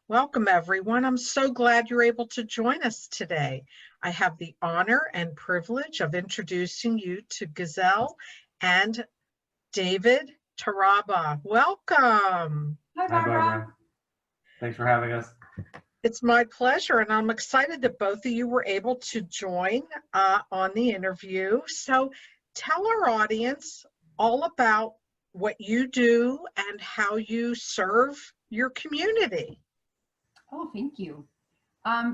Welcome, everyone. I'm so glad you're able to join us today. I have the honor and privilege of introducing you to Gissele and David Taraba. Welcome. Hi, Barbara. Thanks for having us. It's my pleasure, and I'm excited that both of you were able to join on the interview. So tell our audience all about what you do and how you serve your community. Oh, thank you.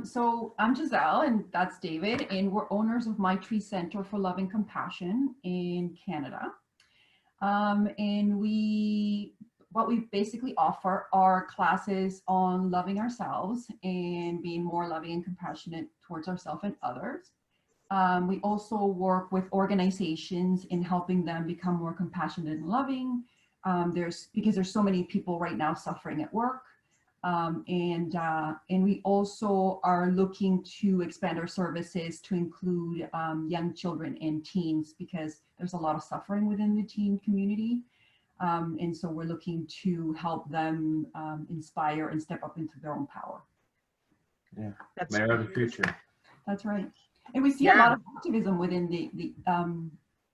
So I'm Gisele and that's David, and we're owners of Maitri Centre for Love and Compassion in Canada. And what we basically offer are classes on loving ourselves and being more loving and compassionate towards ourselves and others. We also work with organizations in helping them become more compassionate and loving. Because there's so many people right now suffering at work. And we also are looking to expand our services to include young children and teens, because there's a lot of suffering within the teen community. And so we're looking to help them inspire and step up into their own power. Yeah, they're the future. That's right. And we see a lot of activism within the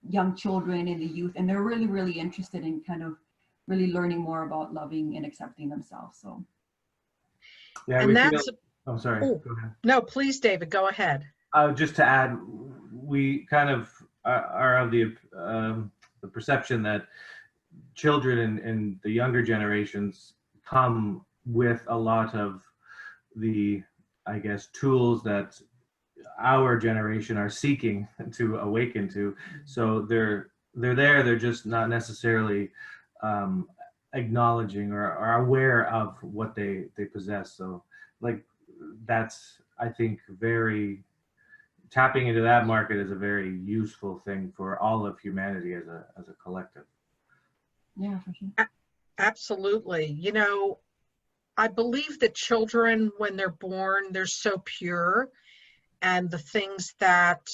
young children and the youth, and they're really, really interested in kind of really learning more about loving and accepting themselves. So. Yeah, and that's. Oh, sorry. Go ahead. No, please, David, go ahead. Just to add, we kind of are of the perception that children and the younger generations come with a lot of the, I guess, tools that our generation are seeking to awaken to. So they're there. They're just not necessarily acknowledging or are aware of what they possess. So like that's, I think, very tapping into that market is a very useful thing for all of humanity as a collective. Yeah, for sure. Absolutely. You know, I believe that children, when they're born, they're so pure, and the things that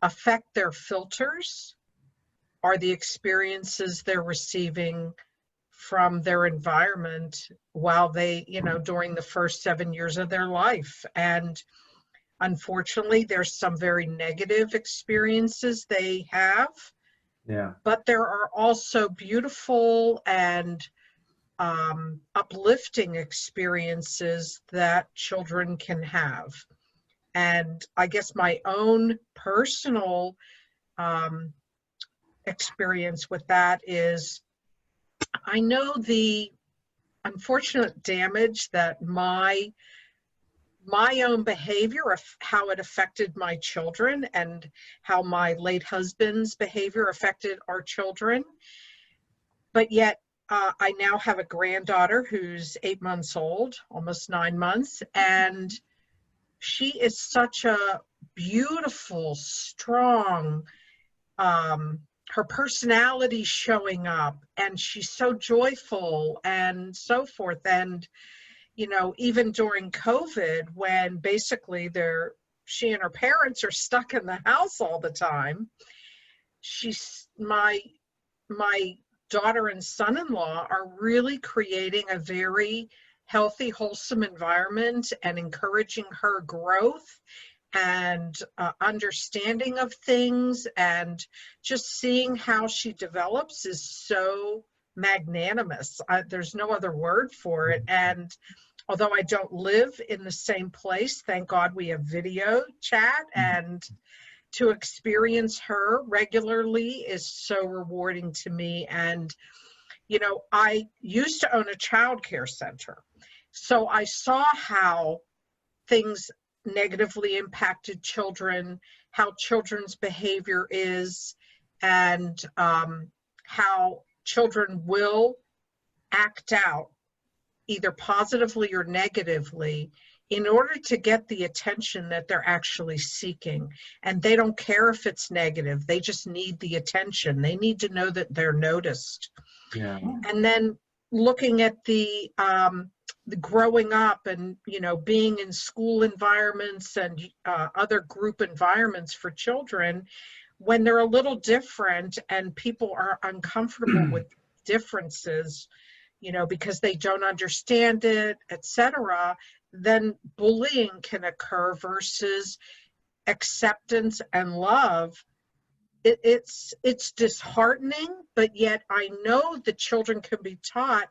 affect their filters are the experiences they're receiving from their environment while they, during the first 7 years of their life. And unfortunately, there's some very negative experiences they have. Yeah. But there are also beautiful and uplifting experiences that children can have. And I guess my own personal experience with that is I know the unfortunate damage that my own behavior, of how it affected my children and how my late husband's behavior affected our children. But yet I now have a granddaughter who's 8 months old, almost 9 months, and she is such a beautiful, strong, her personality showing up, and she's so joyful and so forth. And, even during COVID, when basically she and her parents are stuck in the house all the time, my daughter and son-in-law are really creating a very healthy, wholesome environment and encouraging her growth and understanding of things, and just seeing how she develops is so magnanimous. There's no other word for it. And although I don't live in the same place, thank God we have video chat, and to experience her regularly is so rewarding to me. And, I used to own a child care center, so I saw how things negatively impacted children, how children's behavior is, and how children will act out either positively or negatively in order to get the attention that they're actually seeking. And they don't care if it's negative, they just need the attention. They need to know that they're noticed. Yeah. And then looking at the growing up and, being in school environments and other group environments for children, when they're a little different and people are uncomfortable with differences, because they don't understand it, etc., then bullying can occur versus acceptance and love. It's disheartening, but yet I know that children can be taught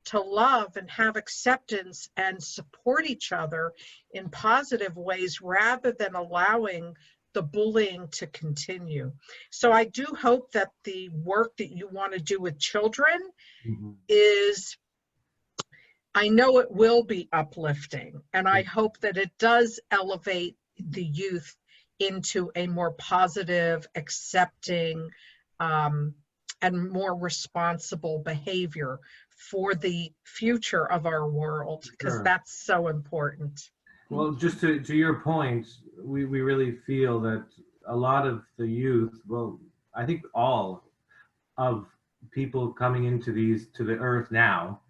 to love and have acceptance and support each other in positive ways rather than allowing the bullying to continue. So I do hope that the work that you want to do with children is, I know it will be uplifting, and I hope that it does elevate the youth into a more positive, accepting, and more responsible behavior for the future of our world, because Sure. that's so important. Well, just to your point, we really feel that a lot of the youth, well, I think all of people coming into to the earth now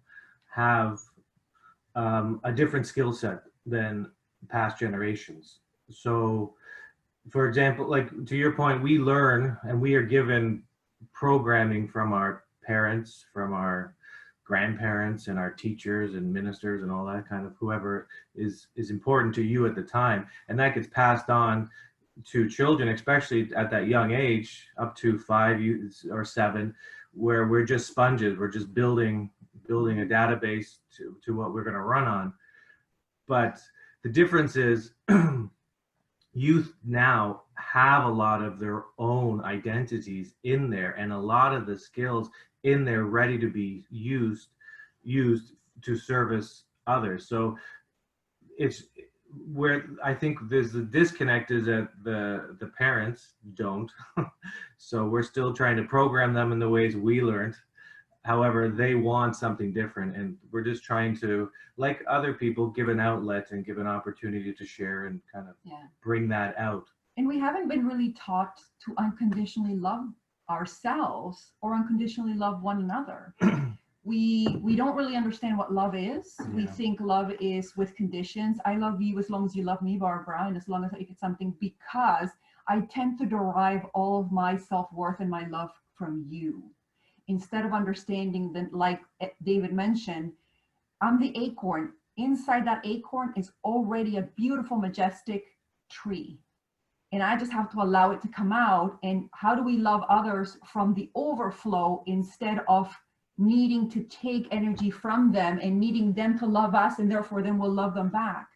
have a different skill set than past generations. So, for example, like to your point, we learn and we are given programming from our parents, from our grandparents and our teachers and ministers and all that kind of whoever is important to you at the time, and that gets passed on to children, especially at that young age, up to 5 or 7, where we're just sponges. We're just building a database to what we're going to run on. But the difference is youth now have a lot of their own identities in there and a lot of the skills in there ready to be used to service others. So it's where I think there's the disconnect is that the parents don't. So we're still trying to program them in the ways we learned. However, they want something different, and we're just trying to, like other people, give an outlet and give an opportunity to share and kind of bring that out. And we haven't been really taught to unconditionally love ourselves or unconditionally love one another. We don't really understand what love is. Yeah. We think love is with conditions. I love you as long as you love me, Barbara, and as long as I get something, because I tend to derive all of my self-worth and my love from you. Instead of understanding that, like David mentioned, I'm the acorn. Inside that acorn is already a beautiful, majestic tree. And I just have to allow it to come out. And how do we love others from the overflow instead of needing to take energy from them and needing them to love us, and therefore then we'll love them back.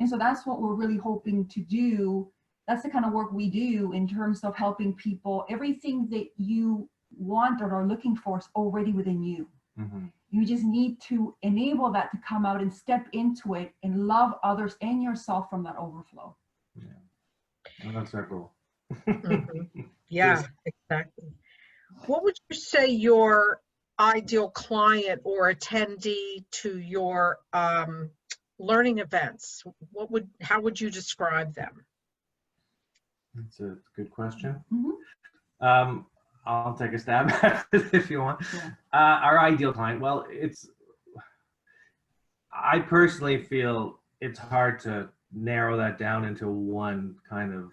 And so that's what we're really hoping to do. That's the kind of work we do in terms of helping people. Everything that you want or are looking for is already within you. Mm-hmm. You just need to enable that to come out and step into it and love others and yourself from that overflow. Yeah, well, that's our goal. Mm-hmm. Yeah, exactly. What would you say your ideal client or attendee to your learning events? How would you describe them? That's a good question. Mm-hmm. I'll take a stab at it if you want. Yeah. Our ideal client, well, I personally feel it's hard to narrow that down into one kind of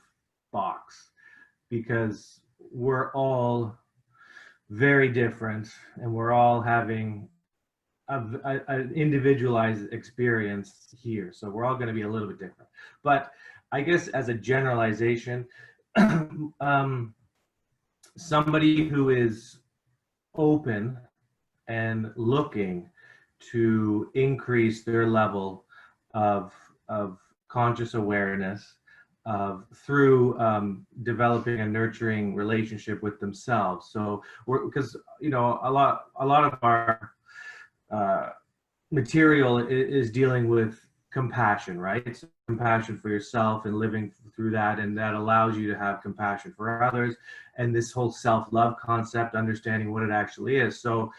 box, because we're all very different and we're all having an individualized experience here. So we're all going to be a little bit different. But I guess as a generalization, somebody who is open and looking to increase their level of conscious awareness through developing a nurturing relationship with themselves. So because a lot of our material is dealing with compassion, right? It's compassion for yourself and living through that, and that allows you to have compassion for others, and this whole self-love concept, understanding what it actually is. So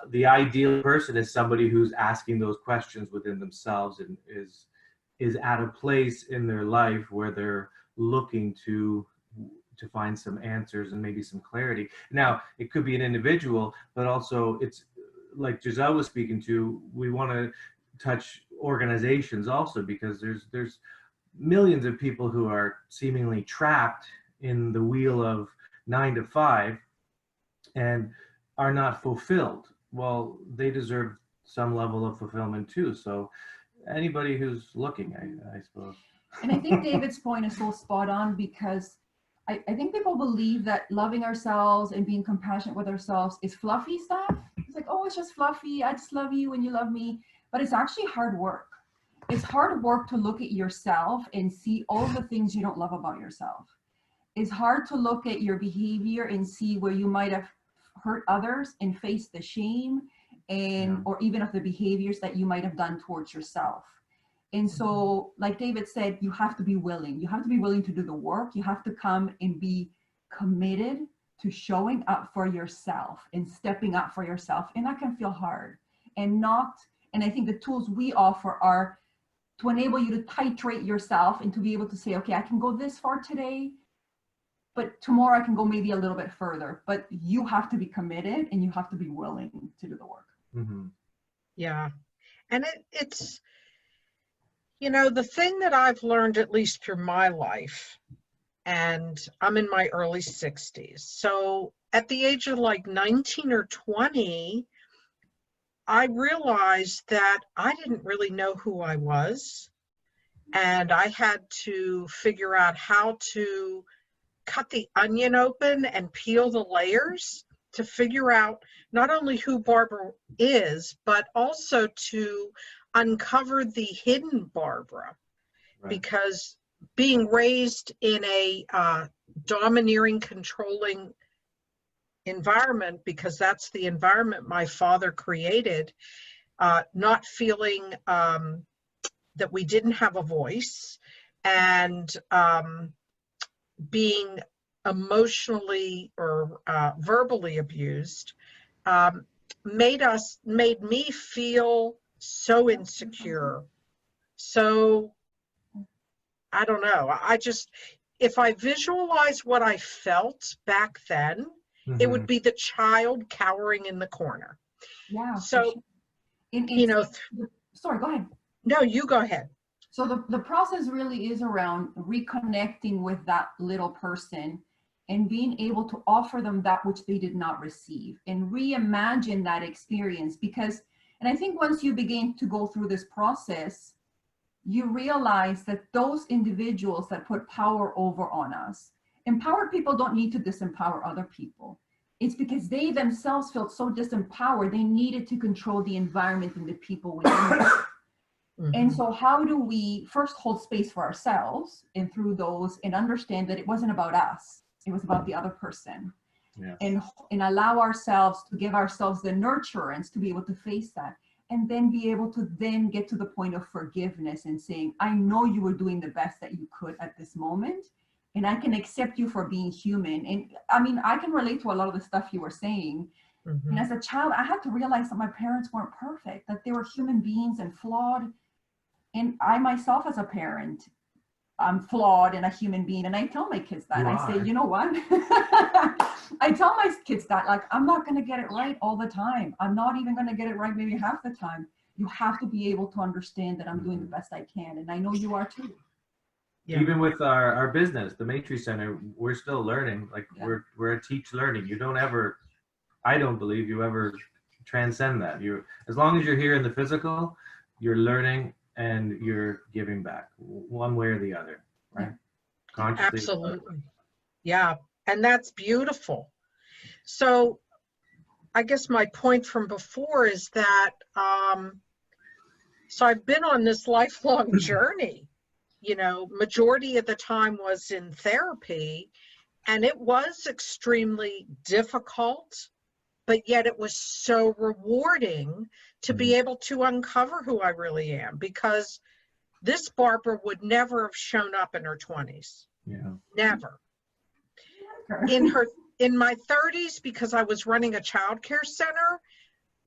the ideal person is somebody who's asking those questions within themselves and is at a place in their life where they're looking to find some answers and maybe some clarity. Now, it could be an individual, but also it's like Gisele was speaking to, we want to touch organizations also, because there's millions of people who are seemingly trapped in the wheel of 9 to 5 and are not fulfilled. well, they deserve some level of fulfillment too. So anybody who's looking, I suppose. And I think David's point is so spot on, because I think people believe that loving ourselves and being compassionate with ourselves is fluffy stuff. It's like, oh, it's just fluffy. I just love you and you love me. But it's actually hard work. It's hard work to look at yourself and see all the things you don't love about yourself. It's hard to look at your behavior and see where you might have hurt others and face the shame and or even of the behaviors that you might have done towards yourself. And so, like David said, you have to be willing. You have to be willing to do the work. You have to come and be committed to showing up for yourself and stepping up for yourself. And that can feel hard. And I think the tools we offer are to enable you to titrate yourself and to be able to say, okay, I can go this far today, but tomorrow I can go maybe a little bit further. But you have to be committed and you have to be willing to do the work. Mm-hmm. Yeah. And it's, you know, the thing that I've learned, at least through my life, and I'm in my early 60s. So at the age of like 19 or 20, I realized that I didn't really know who I was. And I had to figure out how to cut the onion open and peel the layers to figure out not only who Barbara is, but also to uncover the hidden Barbara. Right. Because being raised in a domineering, controlling environment, because that's the environment my father created, not feeling that we didn't have a voice, and being emotionally or verbally abused, made me feel so insecure. So I don't know. If I visualize what I felt back then, mm-hmm. It would be the child cowering in the corner. Yeah. So, sorry, go ahead. No, you go ahead. So the process really is around reconnecting with that little person and being able to offer them that which they did not receive and reimagine that experience. And I think once you begin to go through this process, you realize that those individuals that put power over on us, empowered people don't need to disempower other people. It's because they themselves felt so disempowered, they needed to control the environment and the people within them. Mm-hmm. And so how do we first hold space for ourselves and through those and understand that it wasn't about us, it was about the other person. Yeah. And allow ourselves to give ourselves the nurturance to be able to face that, and then be able to then get to the point of forgiveness and saying, I know you were doing the best that you could at this moment, and I can accept you for being human. And I mean, I can relate to a lot of the stuff you were saying. Mm-hmm. And as a child, I had to realize that my parents weren't perfect, that they were human beings and flawed. And I myself as a parent, I'm flawed and a human being. And I tell my kids that. I say, you know what? I tell my kids that, like, I'm not going to get it right all the time. I'm not even going to get it right maybe half the time. You have to be able to understand that I'm doing the best I can. And I know you are too. Yeah. Even with our business, the Maitri Centre, we're still learning. Like we're a teach learning. You don't ever, I don't believe you ever transcend that. As long as you're here in the physical, you're learning and you're giving back one way or the other, right? Consciously. Absolutely. Yeah. And that's beautiful. So I guess my point from before is that, so I've been on this lifelong journey, you know, majority of the time was in therapy, and it was extremely difficult, but yet it was so rewarding to be able to uncover who I really am, because this Barbara would never have shown up in her 20s. Yeah. Never. In my 30s, because I was running a childcare center,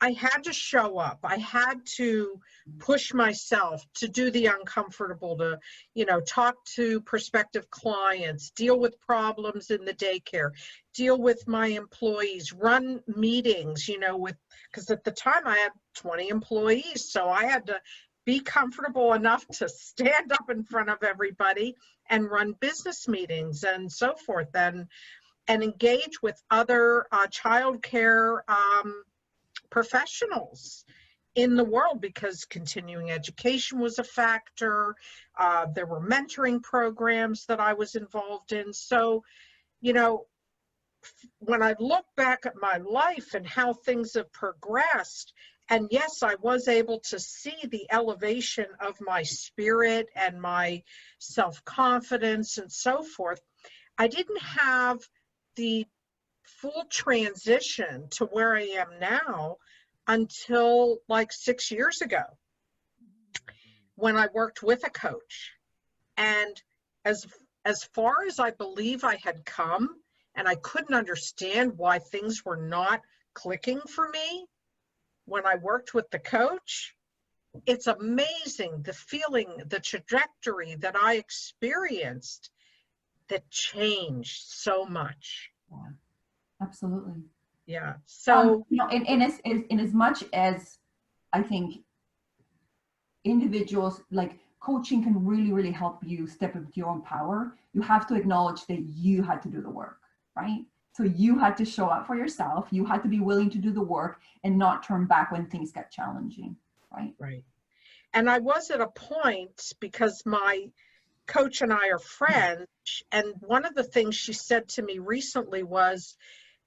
I had to show up. I had to push myself to do the uncomfortable, to, you know, talk to prospective clients, deal with problems in the daycare, deal with my employees, run meetings, you know, because at the time I had 20 employees. So I had to be comfortable enough to stand up in front of everybody and run business meetings and so forth, and engage with other childcare professionals in the world, because continuing education was a factor. There were mentoring programs that I was involved in. So, you know, when I look back at my life and how things have progressed, and yes, I was able to see the elevation of my spirit and my self-confidence and so forth, I didn't have the full transition to where I am now until like 6 years ago, when I worked with a coach. And as far as I believe I had come, and I couldn't understand why things were not clicking for me when I worked with the coach, it's amazing the feeling, the trajectory that I experienced that changed so much. Yeah, absolutely. Yeah. So, you know, in as much as I think individuals, like coaching can really, really help you step into your own power, you have to acknowledge that you had to do the work, right? So you had to show up for yourself. You had to be willing to do the work and not turn back when things get challenging, right? right. And I was at a point, because my coach and I are friends, and one of the things she said to me recently was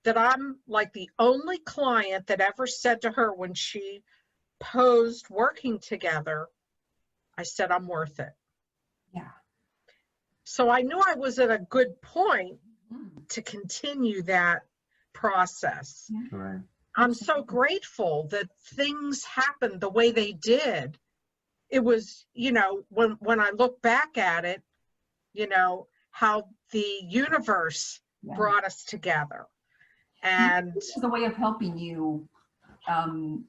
that I'm like the only client that ever said to her when she posed working together, I said, I'm worth it. Yeah. So I knew I was at a good point to continue that process. Yeah. Right. I'm so grateful that things happened the way they did. It was, you know, when I look back at it, you know, how the universe brought us together. And it's a way of helping you kind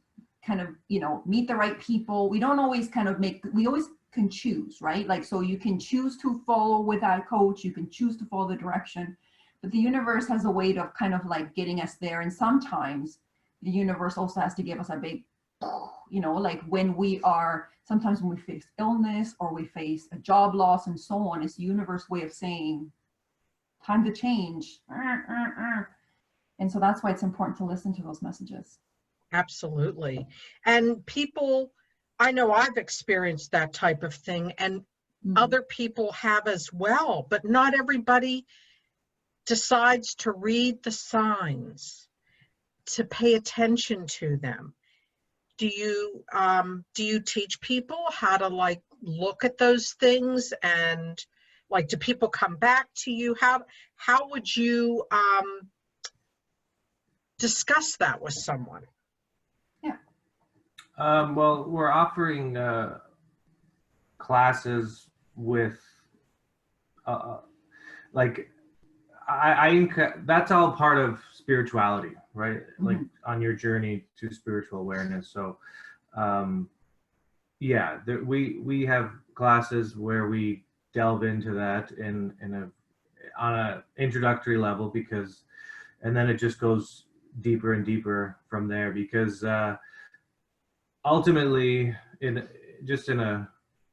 of, you know, meet the right people. We don't always kind of we always can choose, right? Like, so you can choose to follow with that coach, you can choose to follow the direction, but the universe has a way of kind of like getting us there. And sometimes the universe also has to give us a big, you know, like sometimes when we face illness or we face a job loss and so on, it's the universe way of saying, time to change. And so that's why it's important to listen to those messages. absolutely. And people, I know I've experienced that type of thing, and other people have as well, but not everybody decides to read the signs, to pay attention to them. Do you teach people how to like look at those things, and like, do people come back to you? How would you discuss that with someone? Yeah. Well, we're offering classes with like that's all part of spirituality, right? Like on your journey to spiritual awareness. So yeah, we have classes where we delve into that on a introductory level, and then it just goes deeper and deeper from there, because ultimately, in a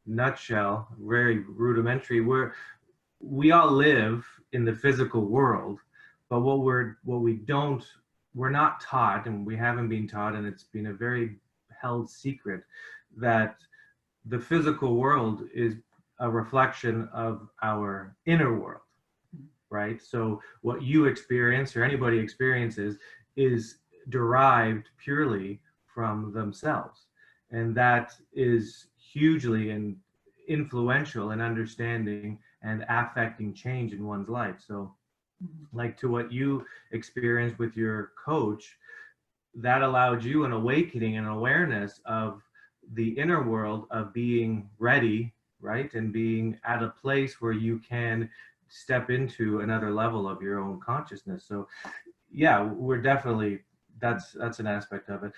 nutshell, very rudimentary, we all live in the physical world, but we're not taught, and we haven't been taught, and it's been a very held secret, that the physical world is a reflection of our inner world, right? So what you experience, or anybody experiences, is derived purely from themselves, and that is hugely influential in understanding and affecting change in one's life. So like to what you experienced with your coach, that allowed you an awakening and awareness of the inner world, of being ready, right? And being at a place where you can step into another level of your own consciousness. So yeah, we're definitely, that's an aspect of it.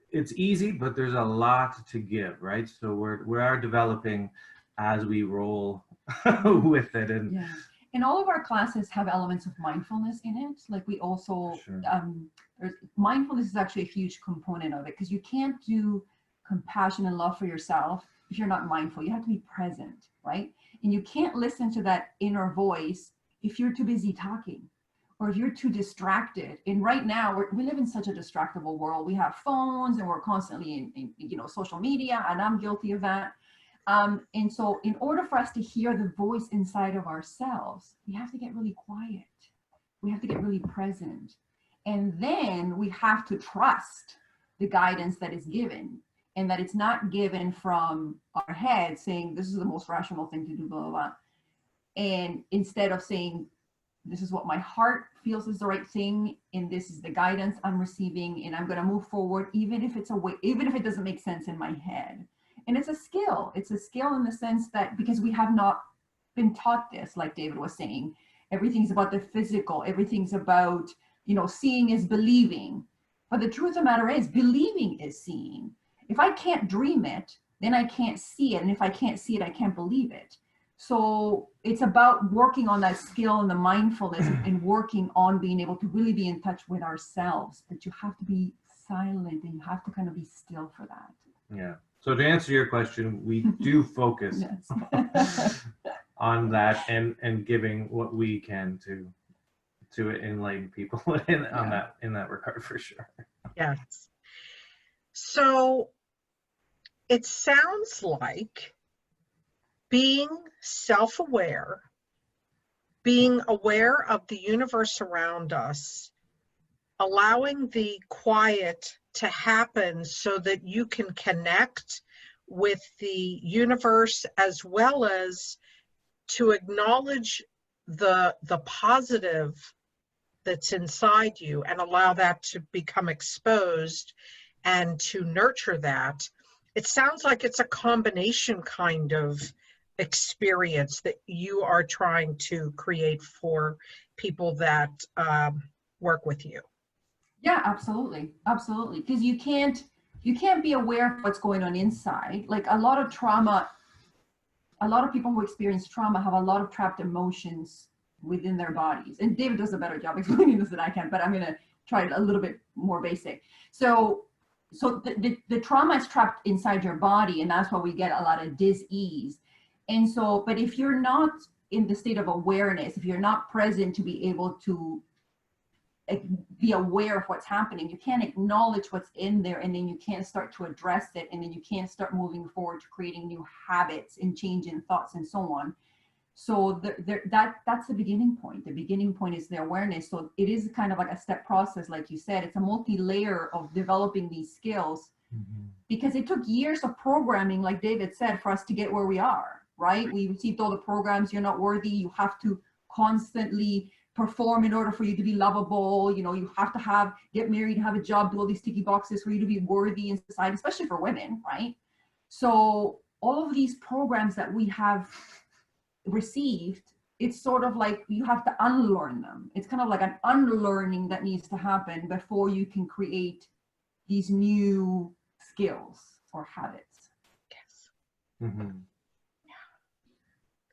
It's easy, but there's a lot to give, right? So we are developing as we roll with it. And all of our classes have elements of mindfulness in it. Like we also, mindfulness is actually a huge component of it, because you can't do compassion and love for yourself if you're not mindful. You have to be present, right? And you can't listen to that inner voice if you're too busy talking, or if you're too distracted. And right now we live in such a distractible world. We have phones and we're constantly in social media, and I'm guilty of that. And so in order for us to hear the voice inside of ourselves, we have to get really quiet. We have to get really present. And then we have to trust the guidance that is given, and that it's not given from our head saying, this is the most rational thing to do, blah, blah, blah. And instead of saying, this is what my heart feels is the right thing, and this is the guidance I'm receiving, and I'm going to move forward, even if it doesn't make sense in my head. And it's a skill. It's a skill in the sense that, because we have not been taught this, like David was saying, everything's about the physical, everything's about, seeing is believing. But the truth of the matter is, believing is seeing. If I can't dream it, then I can't see it. And if I can't see it, I can't believe it. So it's about working on that skill and the mindfulness and working on being able to really be in touch with ourselves. But you have to be silent, and you have to kind of be still for that. Yeah. So to answer your question, we do focus on that and giving what we can to enlighten people in that regard, for sure. Yes. So it sounds like being self-aware, being aware of the universe around us, allowing the quiet to happen so that you can connect with the universe, as well as to acknowledge the positive that's inside you and allow that to become exposed and to nurture that. It sounds like it's a combination kind of experience that you are trying to create for people that work with you. Yeah, absolutely. Absolutely. Because you can't be aware of what's going on inside. Like a lot of people who experience trauma have a lot of trapped emotions within their bodies. And David does a better job explaining this than I can, but I'm going to try it a little bit more basic. So the trauma is trapped inside your body, and that's why we get a lot of dis-ease. And so, but if you're not in the state of awareness, if you're not present to be able to be aware of what's happening, you can't acknowledge what's in there, and then you can't start to address it, and then you can't start moving forward to creating new habits and changing thoughts and so on. So that's the beginning point. The beginning point is the awareness. So it is kind of like a step process, like you said. It's a multi-layer of developing these skills, because it took years of programming, like David said, for us to get where we are, right? We received all the programs, you're not worthy, you have to constantly perform in order for you to be lovable, you have to get married, have a job, do all these sticky boxes for you to be worthy in society, especially for women, right? So all of these programs that we have received, it's sort of like you have to unlearn them. It's kind of like an unlearning that needs to happen before you can create these new skills or habits. Yes. Mm-hmm.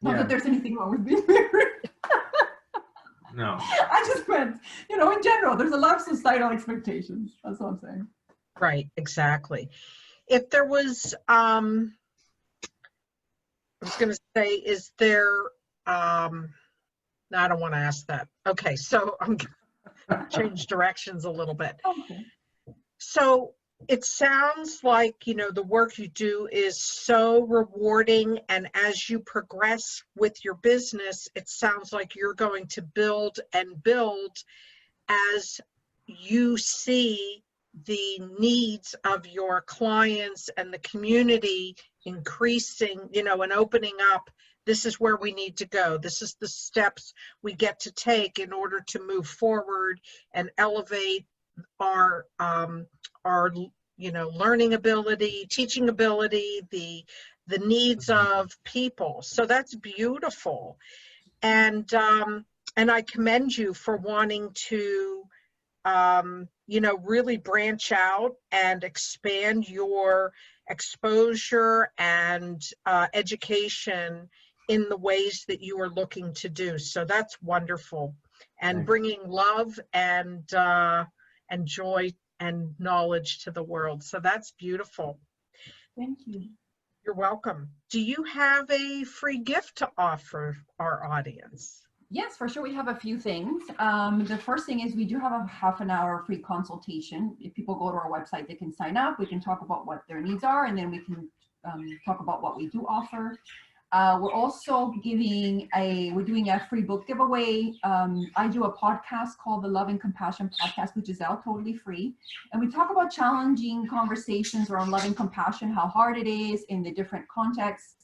Not that there's anything wrong with being married. No. I just meant, in general, there's a lot of societal expectations. That's what I'm saying. Right, exactly. If there was, I was going to say, is there, no, I don't want to ask that. Okay, so I'm going to change directions a little bit. Okay. So it sounds like, the work you do is so rewarding, and as you progress with your business, it sounds like you're going to build and build as you see the needs of your clients and the community increasing, and opening up. This is where we need to go. This is the steps we get to take in order to move forward and elevate our learning ability, teaching ability, the needs of people. So that's beautiful. And I commend you for wanting to really branch out and expand your exposure and education in the ways that you are looking to do. So that's wonderful. And bringing love and joy and knowledge to the world. So that's beautiful. Thank you. You're welcome. Do you have a free gift to offer our audience? Yes, for sure. We have a few things. The first thing is we do have a half an hour free consultation. If people go to our website, they can sign up. We can talk about what their needs are, and then we can talk about what we do offer. We're also doing a free book giveaway. I do a podcast called the Love and Compassion Podcast, which is totally free. And we talk about challenging conversations around love and compassion, how hard it is in the different contexts.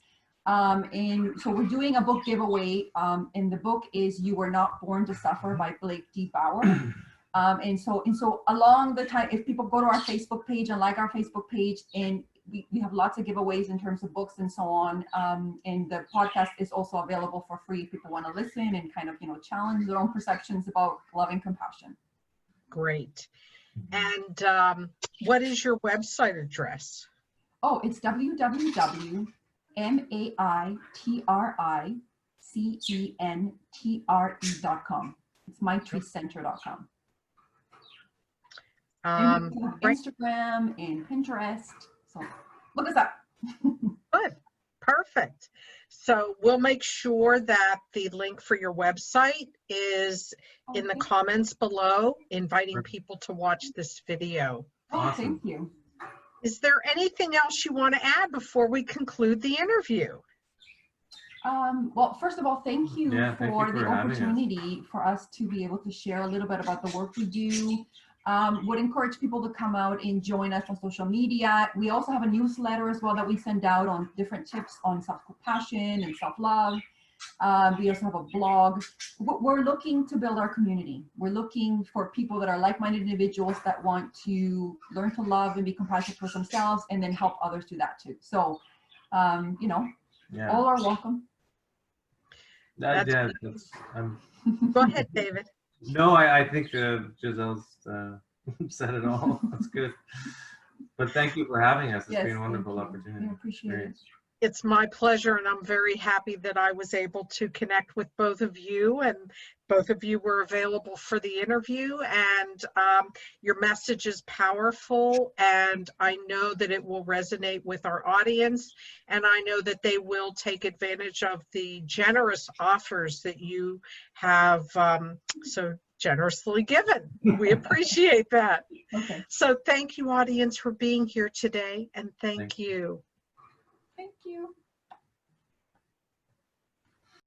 And so we're doing a book giveaway. And the book is You Were Not Born to Suffer by Blake D. Bauer. And so along the time, if people go to our Facebook page and like our Facebook page, and we have lots of giveaways in terms of books and so on. And the podcast is also available for free if people want to listen and kind of, challenge their own perceptions about love and compassion. Great. And what is your website address? Oh, it's www.maitricentre.com. It's MaitriCentre.com. And we have Instagram and Pinterest. So look us up. Good. Perfect. So we'll make sure that the link for your website is in the comments below, inviting people to watch this video. Oh, thank you. Is there anything else you want to add before we conclude the interview? Well, first of all, thank you for the opportunity for us to be able to share a little bit about the work we do. Would encourage people to come out and join us on social media. We also have a newsletter as well that we send out on different tips on self-compassion and self-love. We also have a blog. We're looking to build our community. We're looking for people that are like-minded individuals that want to learn to love and be compassionate for themselves and then help others do that too. So, all are welcome. Go ahead, David. No, I think Gisele's said it all. That's good. But thank you for having us. It's been a wonderful opportunity. I appreciate it. It's my pleasure, and I'm very happy that I was able to connect with both of you, and both of you were available for the interview, and your message is powerful, and I know that it will resonate with our audience, and I know that they will take advantage of the generous offers that you have so generously given. We appreciate that. Okay. So thank you, audience, for being here today, and thank you. Thank you.